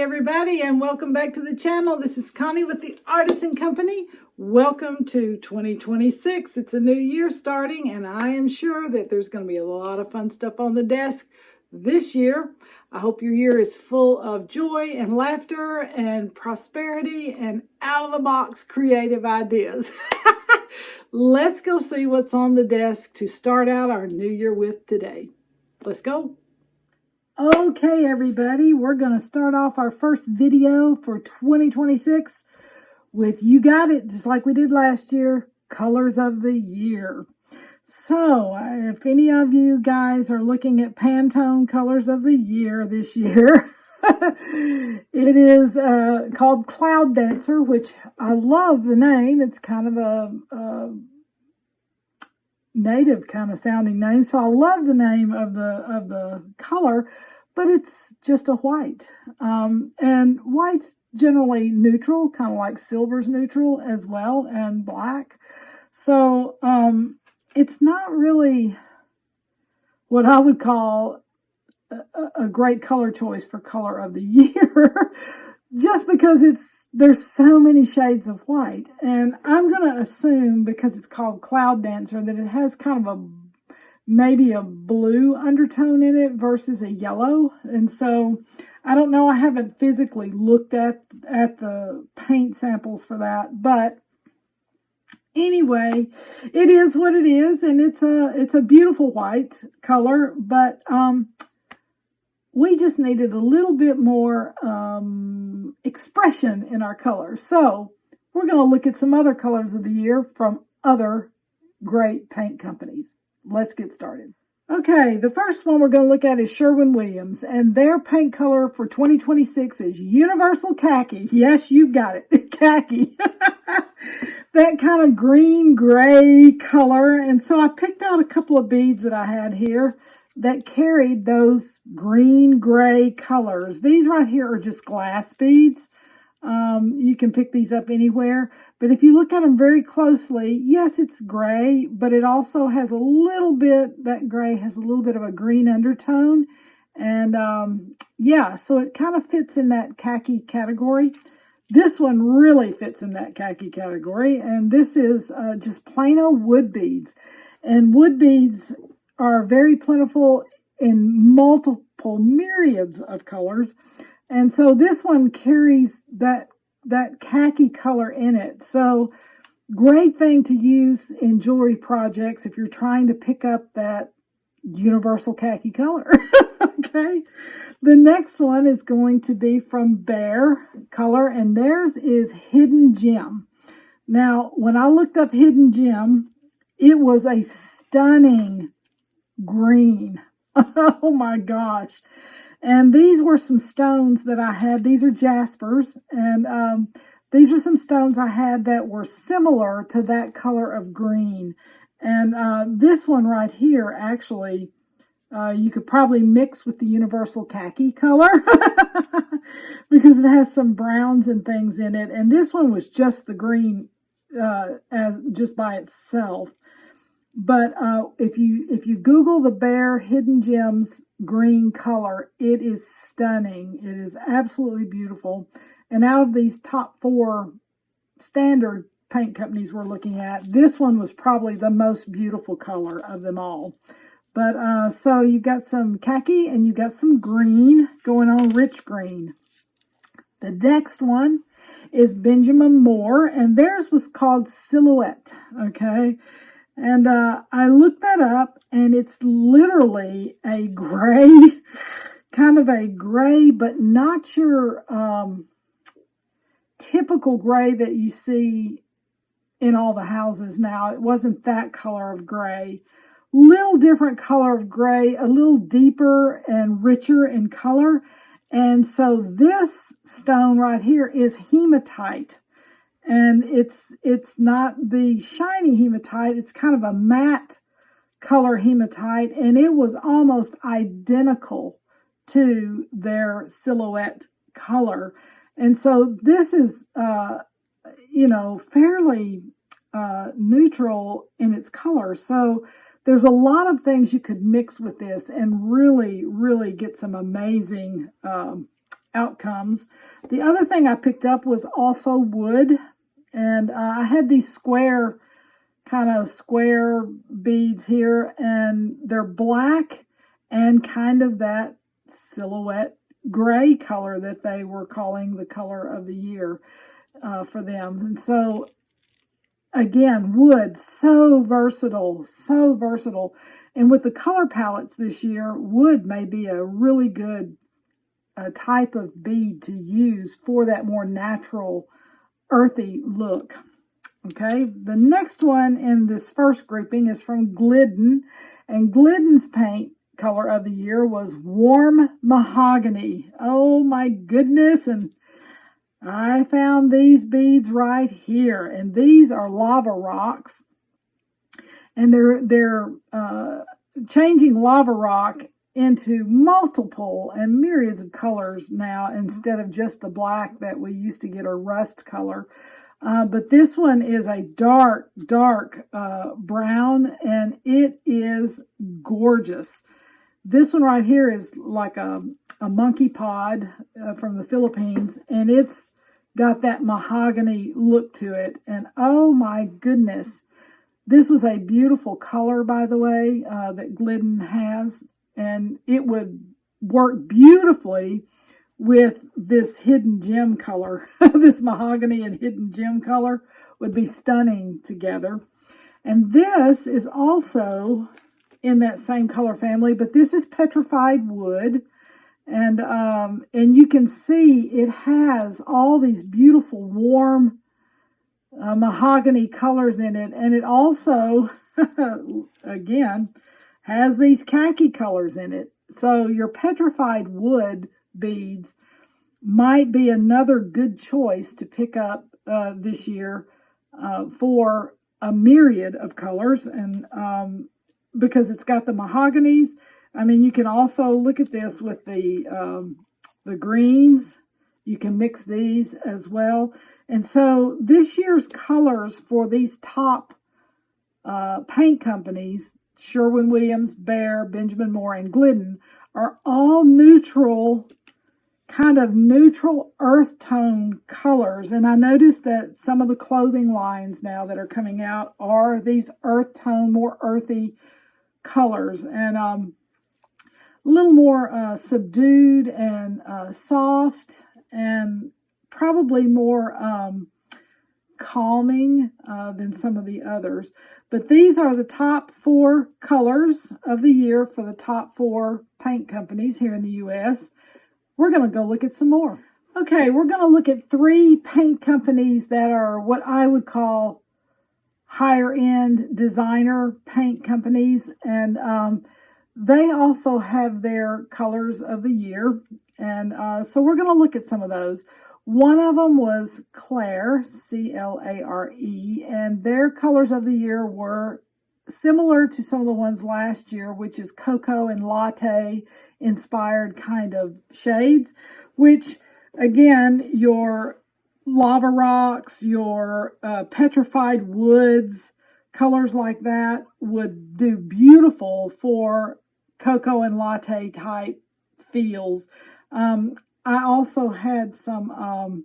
everybody, and welcome back to the channel. This is Connie with the Artisan Company. Welcome to 2026. It's a new year starting, and I am sure that there's going to be a lot of fun stuff on the desk this year. I hope your year is full of joy and laughter and prosperity and out-of-the-box creative ideas. Let's go see what's on the desk to start out our new year with today. Let's go. Okay, everybody, we're going to start off our first video for 2026 with, you got it, just like we did last year, colors of the year. So, if any of you guys are looking at Pantone colors of the year this year, it is called Cloud Dancer, which I love the name. It's kind of a native kind of sounding name, so I love the name of the color, but it's just a white, and white's generally neutral, kind of like silver's neutral as well, and black. So it's not really what I would call a great color choice for color of the year. Just because there's so many shades of white. And I'm going to assume, because it's called Cloud Dancer, that it has kind of maybe a blue undertone in it versus a yellow. And so, I don't know, I haven't physically looked at the paint samples for that. But anyway, it is what it is, and it's a beautiful white color, but we just needed a little bit more expression in our colors. So we're going to look at some other colors of the year from other great paint companies. Let's get started. Okay, the first one we're going to look at is Sherwin-Williams, and their paint color for 2026 is Universal Khaki. Yes, you got it, khaki. That kind of green gray color. And so I picked out a couple of beads that I had here that carried those green gray colors. These right here are just glass beads. You can pick these up anywhere, but if you look at them very closely, yes, it's gray, but it also has a little bit, that gray has a little bit of a green undertone. And yeah, so it kind of fits in that khaki category. This one really fits in that khaki category, and this is just plain old wood beads. And wood beads are very plentiful in multiple myriads of colors. And so this one carries that khaki color in it. So great thing to use in jewelry projects if you're trying to pick up that universal khaki color. Okay. The next one is going to be from Behr color, and theirs is Hidden Gem. Now, when I looked up Hidden Gem, it was a stunning green. Oh my gosh. And these were some stones that I had. These are jaspers, and these are some stones I had that were similar to that color of green. And this one right here, actually, you could probably mix with the universal khaki color because it has some browns and things in it. And this one was just the green as just by itself. But if you Google the Behr Hidden Gems green color, it is stunning. It is absolutely beautiful. And out of these top 4 standard paint companies we're looking at, this one was probably the most beautiful color of them all. But so you've got some khaki and you've got some green going on, rich green. The next one is Benjamin Moore, and theirs was called Silhouette. Okay. And I looked that up, and it's literally a gray, kind of a gray, but not your typical gray that you see in all the houses now. It wasn't that color of gray. Little different color of gray, a little deeper and richer in color. And so this stone right here is hematite. And it's not the shiny hematite. It's kind of a matte color hematite. And it was almost identical to their Silhouette color. And so this is, fairly neutral in its color. So there's a lot of things you could mix with this and really, really get some amazing outcomes. The other thing I picked up was also wood. And I had these square beads here, and they're black and kind of that silhouette gray color that they were calling the color of the year for them. And so, again, wood, so versatile, so versatile. And with the color palettes this year, wood may be a really good type of bead to use for that more natural, earthy look. Okay, the next one in this first grouping is from Glidden, and Glidden's paint color of the year was warm mahogany. Oh my goodness, and I found these beads right here, and these are lava rocks, and they're changing lava rock into multiple and myriads of colors now instead of just the black that we used to get, or rust color. But this one is a dark brown, and it is gorgeous. This one right here is like a monkey pod from the Philippines, and it's got that mahogany look to it. And oh my goodness, this was a beautiful color, by the way, that Glidden has, and it would work beautifully with this hidden gem color. This mahogany and hidden gem color would be stunning together. And this is also in that same color family, but this is petrified wood. And you can see it has all these beautiful warm mahogany colors in it. And it also, again, has these khaki colors in it. So your petrified wood beads might be another good choice to pick up this year for a myriad of colors, and because it's got the mahoganies. I mean, you can also look at this with the greens. You can mix these as well. And so this year's colors for these top paint companies, Sherwin, Behr, Benjamin Moore, and Glidden, are all neutral, kind of neutral earth tone colors. And I noticed that some of the clothing lines now that are coming out are these earth tone, more earthy colors, and a little more subdued and soft, and probably more calming than some of the others. But these are the top 4 colors of the year for the top 4 paint companies here in the U.S. We're going to go look at some more. Okay, we're going to look at 3 paint companies that are what I would call higher-end designer paint companies, and they also have their colors of the year. And so we're going to look at some of those. One of them was Clare, C-L-A-R-E, and their colors of the year were similar to some of the ones last year, which is Coco and Latte inspired kind of shades, which, again, your lava rocks, your petrified woods, colors like that would do beautiful for Coco and Latte type feels. I also had some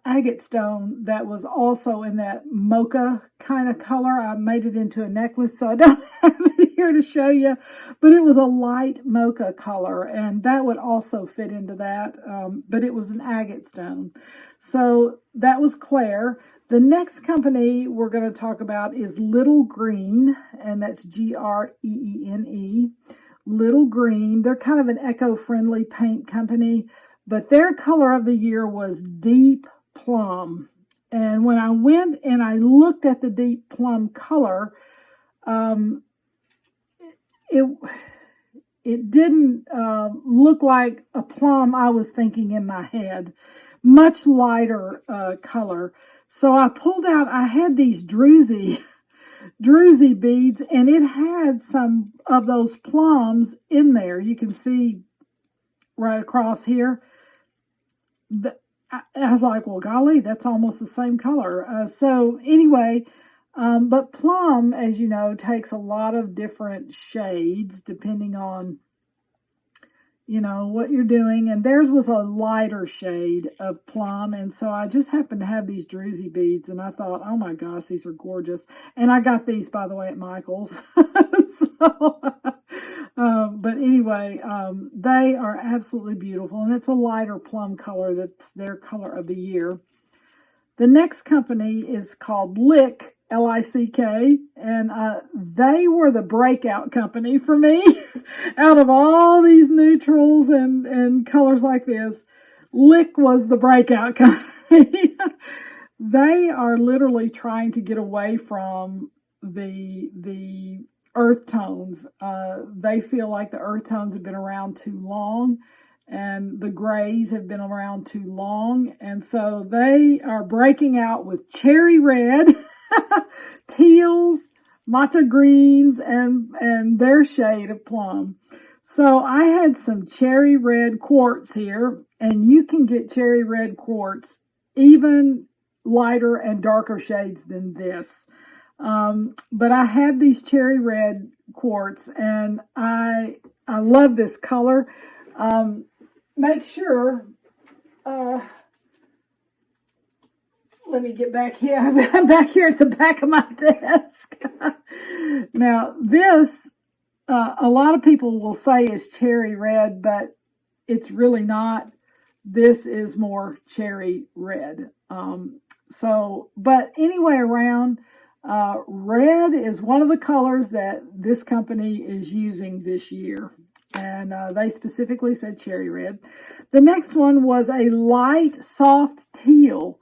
agate stone that was also in that mocha kind of color. I made it into a necklace, so I don't have it here to show you, but it was a light mocha color, and that would also fit into that, but it was an agate stone. So that was Clare. The next company we're going to talk about is Little Greene, and that's Greene. Little Greene. They're kind of an eco-friendly paint company, but their color of the year was Deep Plum. And when I went and I looked at the Deep Plum color, it didn't look like a plum I was thinking in my head. Much lighter color. So I pulled out, I had these druzy beads, and it had some of those plums in there. You can see right across here. I was like, well, golly, that's almost the same color. So anyway, but plum, as you know, takes a lot of different shades depending on you know, what you're doing. And theirs was a lighter shade of plum. And so I just happened to have these druzy beads, and I thought, oh my gosh, these are gorgeous. And I got these, by the way, at Michael's. So, but anyway, they are absolutely beautiful. And it's a lighter plum color. That's their color of the year. The next company is called Lick, L-I-C-K, and they were the breakout company for me. Out of all these neutrals and colors like this, Lick was the breakout company. They are literally trying to get away from the earth tones. They feel like the earth tones have been around too long, and the grays have been around too long, and so they are breaking out with cherry red, teals, matcha greens, and their shade of plum. So I had some cherry red quartz here, and you can get cherry red quartz even lighter and darker shades than this. But I had these cherry red quartz, and I love this color. Make sure, let me get back here. I'm back here at the back of my desk. Now, this, a lot of people will say is cherry red, but it's really not. This is more cherry red. But anyway, around, red is one of the colors that this company is using this year. And they specifically said cherry red. The next one was a light, soft teal.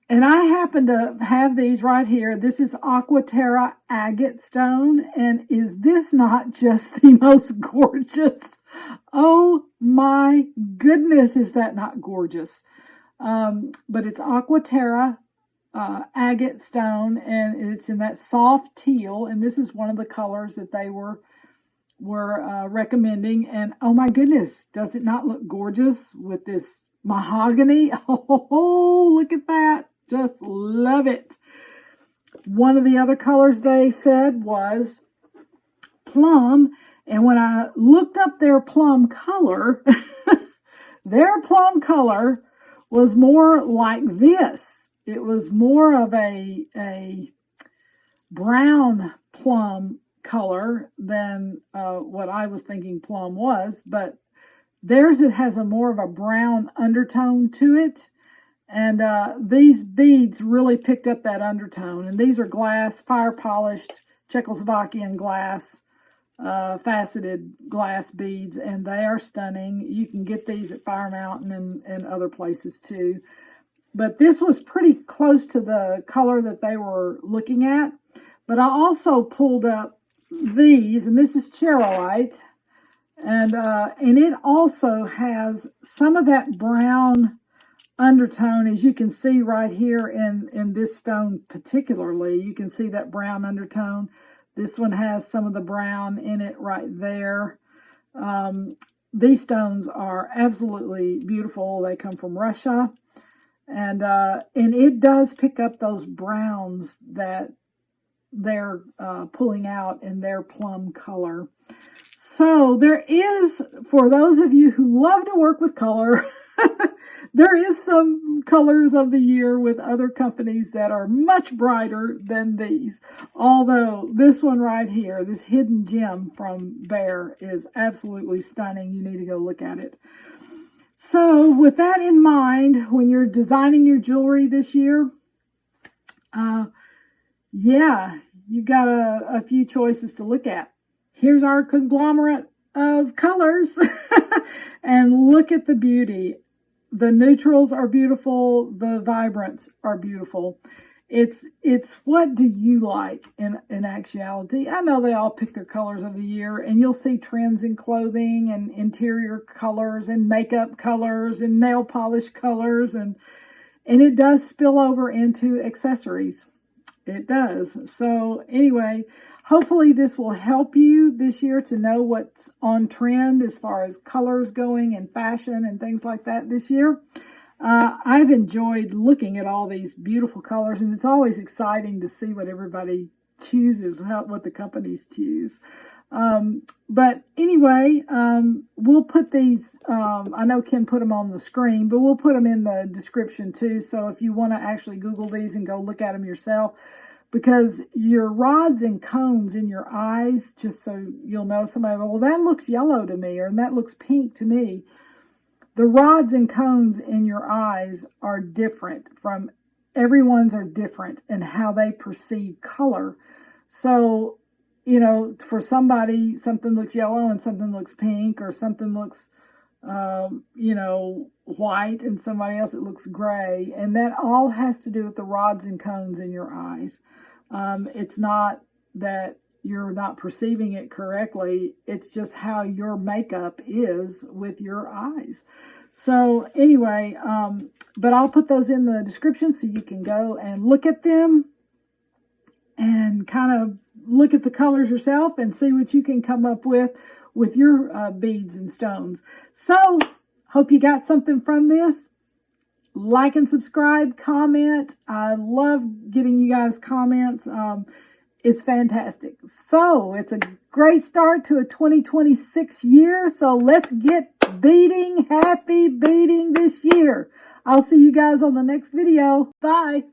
And I happen to have these right here. This is Aquaterra agate stone. And is this not just the most gorgeous? Oh my goodness, is that not gorgeous? But it's Aquaterra agate stone, and it's in that soft teal. And this is one of the colors that they were recommending. And oh my goodness, does it not look gorgeous with this mahogany? Oh, look at that. Just love it. One of the other colors they said was plum. And when I looked up their plum color, their plum color was more like this. It was more of a brown plum color than what I was thinking plum was, but theirs, it has a more of a brown undertone to it, and these beads really picked up that undertone. And these are glass, fire polished Czechoslovakian glass, faceted glass beads, and they are stunning. You can get these at Fire Mountain and other places too, but this was pretty close to the color that they were looking at. But I also pulled up these, and this is Cherylite, and it also has some of that brown undertone, as you can see right here in this stone particularly. You can see that brown undertone. This one has some of the brown in it right there. These stones are absolutely beautiful. They come from Russia, and it does pick up those browns that they're pulling out in their plum color. So there is, for those of you who love to work with color, there is some colors of the year with other companies that are much brighter than these. Although this one right here, this hidden gem from Behr, is absolutely stunning. You need to go look at it. So with that in mind, when you're designing your jewelry this year, yeah, you've got a few choices to look at. Here's our conglomerate of colors. And look at the beauty. The neutrals are beautiful. The vibrants are beautiful. It's what do you like in actuality? I know they all pick their colors of the year, and you'll see trends in clothing and interior colors and makeup colors and nail polish colors, and it does spill over into accessories. It does. So anyway, hopefully this will help you this year to know what's on trend as far as colors going and fashion and things like that this year. I've enjoyed looking at all these beautiful colors, and it's always exciting to see what everybody chooses, what the companies choose. But anyway, we'll put these, I know Ken put them on the screen, but we'll put them in the description too. So if you want to actually Google these and go look at them yourself, because your rods and cones in your eyes, just so you'll know, somebody will, well, that looks yellow to me, or that looks pink to me. The rods and cones in your eyes are different from, everyone's are different in how they perceive color. So, you know, for somebody, something looks yellow and something looks pink, or something looks, you know, white, and somebody else it looks gray. And that all has to do with the rods and cones in your eyes. It's not that you're not perceiving it correctly. It's just how your makeup is with your eyes. So anyway, but I'll put those in the description so you can go and look at them and kind of look at the colors yourself and see what you can come up with your beads and stones. So, hope you got something from this. Like and subscribe, comment. I love getting you guys comments. It's fantastic. So, it's a great start to a 2026 year. So, let's get beading. Happy beading this year. I'll see you guys on the next video. Bye.